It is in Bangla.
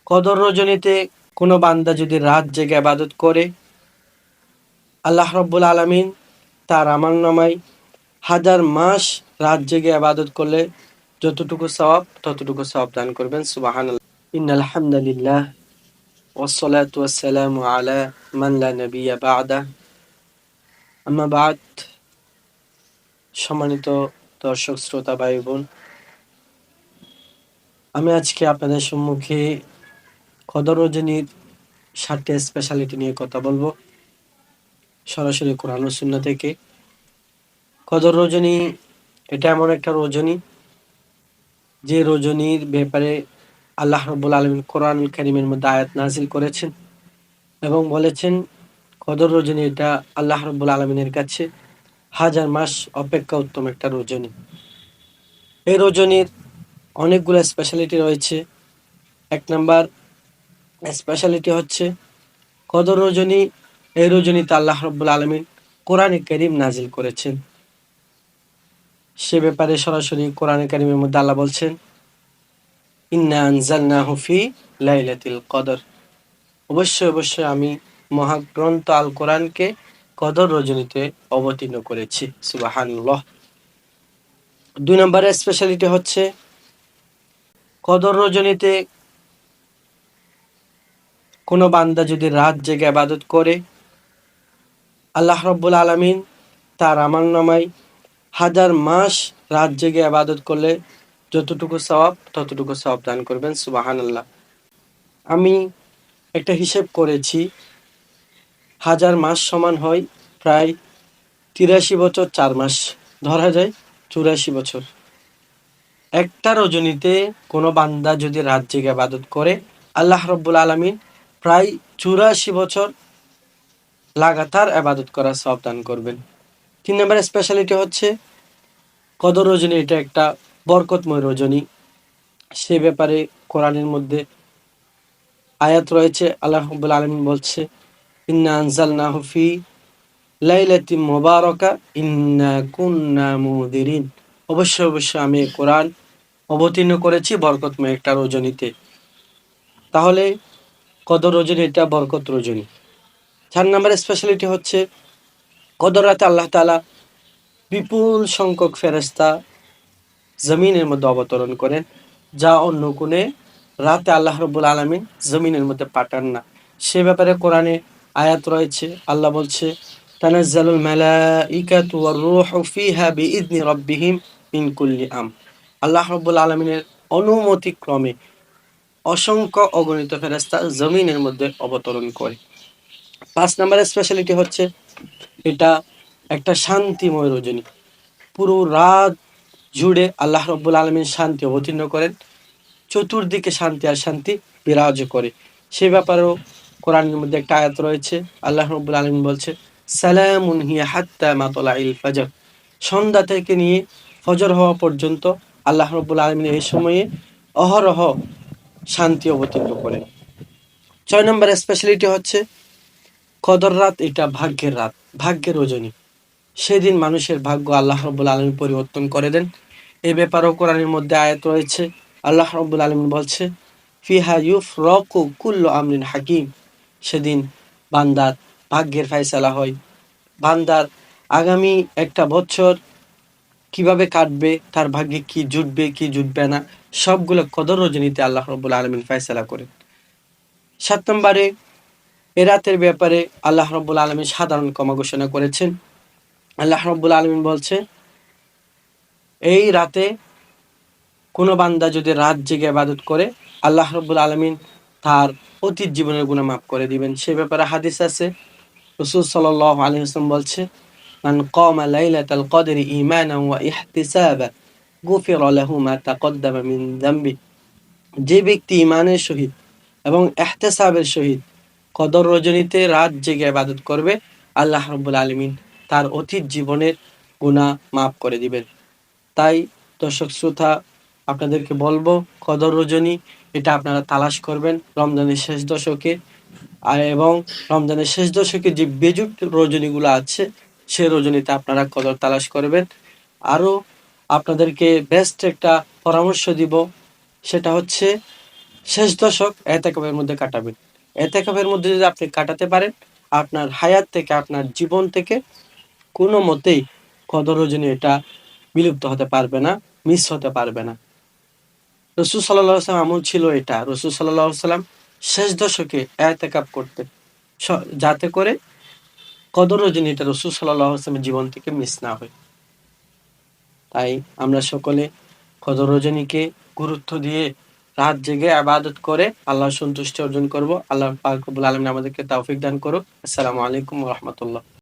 কদর রজনীতে কোনো বান্দা যদি রাত জেগে ইবাদত করে, আল্লাহ রাব্বুল আলামিন তার আমলনামায় 1000 মাস রাত জেগে ইবাদত করলে যতটুকু সওয়াব ততটুকু সওয়াব দান করবেন। সুবহানাল্লাহ। ইন্নাল হামদালিল্লাহ ওয়াসসালাতু ওয়াসসালামু আলা মান লা নাবিয়্যা বা'দা। আম্মা বা'দ। সম্মানিত দর্শক শ্রোতা ভাই বোন, আমি আজকে আপনাদের সম্মুখে কদর রজনীর 7টি স্পেশালিটি নিয়ে কথা বলবো, সরাসরি কোরআন ও সুন্নাহ থেকে। কদর রজনী এটা এমন একটা রজনী যে রজনীর ব্যাপারে আল্লাহ রাব্বুল আলামিন কোরআনুল কারীমের মধ্যে আয়াত নাযিল করেছেন এবং বলেছেন কদর রজনী এটা আল্লাহ রাব্বুল আলামিনের কাছে 1000 মাস অপেক্ষা উত্তম একটা রজনী। এই রজনীর অনেকগুলো স্পেশালিটি রয়েছে। 1 নাম্বার স্পেশালিটি হচ্ছে কদর রজনী, এই রজনীতে আল্লাহ রাব্বুল আলামিন কোরআনে কারীম নাযিল করেছেন। সে ব্যাপারে সরাসরি কোরআনে কারীমের মধ্যে আল্লাহ বলছেন, ইন্না আনজালনাহু ফি লাইলাতিল কদর। অবশ্যই আমি মহাগ্রন্থ আল কোরআনকে কদর রজনীতে অবতীর্ণ করেছি। সুবহানাল্লাহ। 2 নম্বরের স্পেশালিটি হচ্ছে কদর রজনীতে কোনো বান্দা যদি রাত জেগে ইবাদত করে, আল্লাহ রাব্বুল আলামিন তার আমলনামায় 1000 মাস রাত জেগে ইবাদত করলে যতটুকু সওয়াব ততটুকু সওয়াব দান করবেন। সুবহানাল্লাহ। আমি একটা হিসেব করেছি, 1000 মাস সমান হয় প্রায় 83 বছর 4 মাস, ধরা যায় 84 বছর। একটা রজনীতে কোনো বান্দা যদি রাত জেগে ইবাদত করে, আল্লাহ রাব্বুল আলামিন প্রায় 84 বছর লাগাতার ইবাদত করার সওয়াব দান করবেন। 3 নম্বর স্পেশালিটি হচ্ছে কদর রজনী এটা একটা বরকতময় রজনী। সে ব্যাপারে কোরআনের মধ্যে আয়াত রয়েছে। আল্লাহ রাব্বুল আলামিন বলছে, ইন্না আনজালনাহু ফি লাইলাতিন মুবারাকা ইন্না কুন্না মুনদিরিন। অবশ্যই আমি কোরআন অবতীর্ণ করেছি বরকতময় একটা রজনীতে। তাহলে কদর রজনী এটা বরকত রজনী। 4 নম্বর স্পেশালিটি হচ্ছে কদর রাতে আল্লাহ তাআলা বিপুল সংখ্যক ফেরেশতা জমিনের মধ্যে অবতরণ করেন, যা অন্য কোনে রাতে আল্লাহ রাব্বুল আলামিন জমিনের মধ্যে পাঠান না। সে ব্যাপারে কোরআনে আয়াত রয়েছে। আল্লাহ বলছে, তানাজ্জালুল মালাইকাতু ওয়ার রূহু ফিহা বিইذনি রাব্বিহিম মিন কুল্লি আম। আল্লাহ রাব্বুল আলামিনের অনুমতিক্রমে অসংখ্য অগণিত ফেরেশতা জমিনের মধ্যে অবতরণ করে। 5 নম্বরের স্পেশালিটি হচ্ছে এটা একটা শান্তিময় রজনী। পুরো রাত জুড়ে আল্লাহ রাব্বুল আলামিন শান্তি অবতীর্ণ করেন, চতুর্দিকে শান্তি আর শান্তি বিরাজ করে। সে ব্যাপারেও কোরআনের মধ্যে একটা আয়াত রয়েছে। আল্লাহ রাব্বুল আলামিন বলছে, সালামুন হিয়া হাত্তা মাতলাইল ফাজর। সন্ধ্যা থেকে নিয়ে ফজর হওয়া পর্যন্ত আল্লাহ রাব্বুল আলামিন এই সময়ে অহরহ শান্তি অবতীর্ণ করেন। 6 নম্বর স্পেশালিটি হচ্ছে কদর রাত এটা ভাগ্যের রাত, ভাগ্যের রজনী। সেদিন মানুষের ভাগ্য আল্লাহ রাব্বুল আলামিন পরিবর্তন করে দেন। এই ব্যাপারেও কোরআনের মধ্যে আয়াত রয়েছে। আল্লাহ রাব্বুল আলামিন বলছে, ফিহা ইউফরাকু কুল্লু আমরিন হাকিম। সেদিন বান্দার ভাগ্যের ফায়সালা হয়। বান্দার আগামী একটা বছর কিভাবে কাটবে, তার ভাগ্যে কি জুটবে কি জুটবে না, সবগুলো কদর রজনীতে আল্লাহ রাব্বুল আলামিন ফায়সালা করেন। 7 নম্বরে এ রাতের ব্যাপারে আল্লাহ রাব্বুল আলামিন সাধারণ ক্ষমা ঘোষণা করেছেন। আল্লাহ রাব্বুল আলামিন বলছে, এই রাতে কোনো বান্দা যদি রাত জেগে ইবাদত করে, আল্লাহ রাব্বুল আলামিন তার অতীত জীবনের গুনাহ মাফ করে দিবেন। সে ব্যাপারে হাদিস আছে। রাসূল সাল্লাল্লাহু আলাইহি ওয়াসাল্লাম বলছে, মান কামা লাইলাতাল কদরি ঈমানান ওয়া ইহতিসাবান গুফিরা লাহু মা তাকদ্দামা মিন যামবি। যে ব্যক্তি ঈমানের সহিত এবং ইহতিসাবের সহিত কদর রজনীতে রাত জেগে ইবাদত করবে, আল্লাহ রাব্বুল আলামিন তার অতীত জীবনের গুনাহ মাফ করে দিবেন। তাই দর্শক শ্রোতা, আপনাদেরকে বলবো কদর রজনী এটা আপনারা তালাশ করবেন রমজানের শেষ দশকে, এবং রমজানের শেষ দশকে যে বেজুট রজনীগুলো আছে সে রজনীতে আপনারা কদর তালাশ করবেন। আরও আপনাদেরকে বেস্ট একটা পরামর্শ দিব, সেটা হচ্ছে শেষ দশক এতেকাফের মধ্যে কাটাবেন। এতেকাফের মধ্যে যদি আপনি কাটাতে পারেন, আপনার হায়াত থেকে, আপনার জীবন থেকে কোনো মতেই কদর রজনী এটা বিলুপ্ত হতে পারবে না, মিস হতে পারবে না। রাসূল সাল্লাল্লাহু আলাইহি ওয়াসাল্লাম আমল ছিল এটা। রাসূল সাল্লাল্লাহু আলাইহি ওয়াসাল্লাম শেষ দশকে এতেকাফ করতেন, যাতে করে কদর রজনীটা রাসূল সাল্লাল্লাহু আলাইহি ওয়াসাল্লামের জীবন থেকে মিস না হয়। তাই আমরা সকলে কদর রজনীকে গুরুত্ব দিয়ে রাত জেগে ইবাদত করে আল্লাহর সন্তুষ্টি অর্জন করব। আল্লাহ পাক রব্বুল আলামিন আমাদেরকে তৌফিক দান করুক। আসসালামু আলাইকুম ওয়া রাহমাতুল্লাহ।